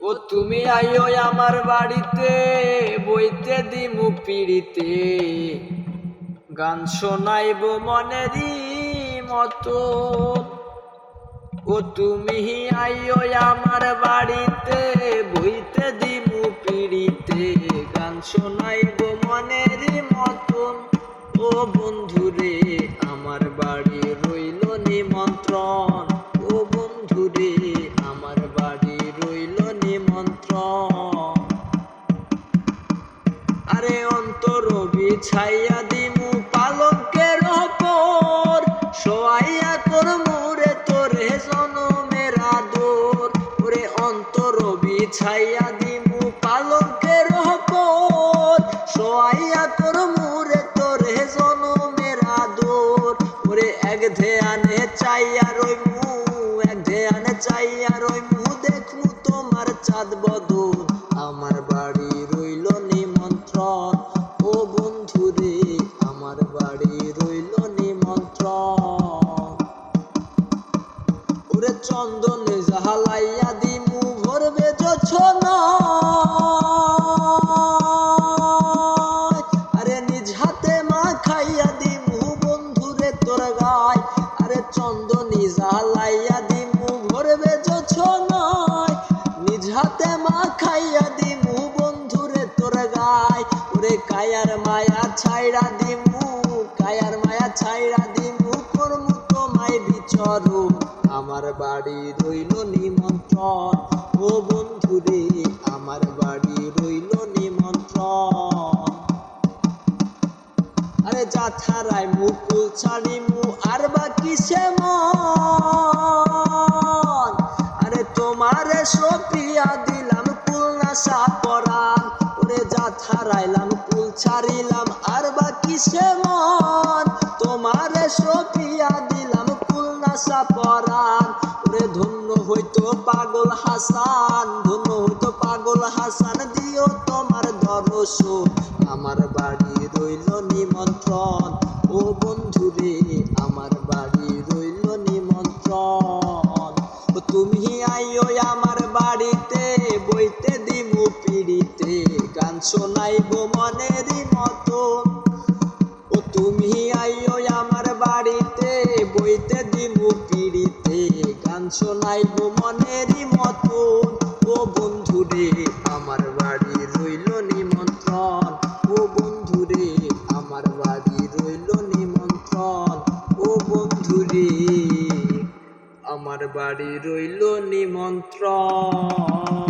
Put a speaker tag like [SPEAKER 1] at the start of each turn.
[SPEAKER 1] ও তুমি আইও আমার বাড়িতে, বইতে দিমু পিড়িতে, গান শোনাইব মনেরই মতো। ও তুমি আইও আমার বাড়িতে, বইতে দিমু পিড়িতে, গান শোনাইব মনেরই মতন। ও বন্ধুরে আমার বাড়ি রইল নিমন্ত্রণ, ও বন্ধুরে আমার বাড়ি রইল নিমন্ত্রণ। আরে অন্তর বিছাইয়া দিমু পালঙ্কের ওপর, শোয়াইয়া তোর মুরে তোরে জনমের আদর। ওরে অন্তর বিছাইয়া দিমু পালঙ্কের ওপর, শোয়াইয়া তোর মুরে তোরে জনমের আদর। ওরে এক ধ্যানে চাইয়া রইমু, এক ধ্যানে চাইয়া রইমু, দেখমু তোমার চাঁদ বদন। আমার বাড়ি রইল নিমন্ত্রণ, ও বন্ধুরে আমার বাড়ি রইল নিমন্ত্রণ। ওরে চন্দনে জাহালাইয়া দিমু ভরবে জোছনা, আরে নিজ হাতে মা খাইয়া দিমু বন্ধুরে তোর গায়। আরে চন্দনী জাহালাইয়া দিমু ভরবে জোছনা, নিজ হাতে মা খাইয়া দিমু বন্ধুরে তোর গায়। ওরে কায়ার মায়া ছাইড়া দিমু, কায়ার মায়া ছাইড়া দিমু, করমু তোমায় বিচরণ। আমার বাড়ি রইল নিমন্ত্রণ, ও বন্ধুরে আমার বাড়ি রইল নিমন্ত্রণ। আরে যাথারায় মুকুল ছাড়িমু আর বা কিসে মন, আরে তোমারে সপিয়া দিলাম কুলনাশা পরাণ। ওরে যাথারাইলাম কুল ছাড়িলাম আর বা কিসে মন, তোমারে সপিয়া দিলাম কুলনাশা পরাণ। ওরে ধন্য হইতো পাগল হাসান, ধন্য হইতো পাগল হাসান, দিও তোমার দর্শন। আমার বাড়ি রইল নিমন্ত্রণ, ও বন্ধুরে আমার বাড়ি রইল নিমন্ত্রণ। ও তুমি আইও আমার বাড়িতে, বইতে দিমু পিড়িতে, গান শোনাইব মনেরই মতন। ও তুমি আইও আমার বাড়িতে, বইতে দিমু পিড়িতে, গান শোনাইব মনেরই মতন। ও বন্ধুরে আমার বাড়ি রইল নিমন্ত্রণ, ও বন্ধুরে আমার বাড়ি রইল নিমন্ত্রণ, ও বন্ধুরে আমার বাড়ি রইল নিমন্ত্রণ।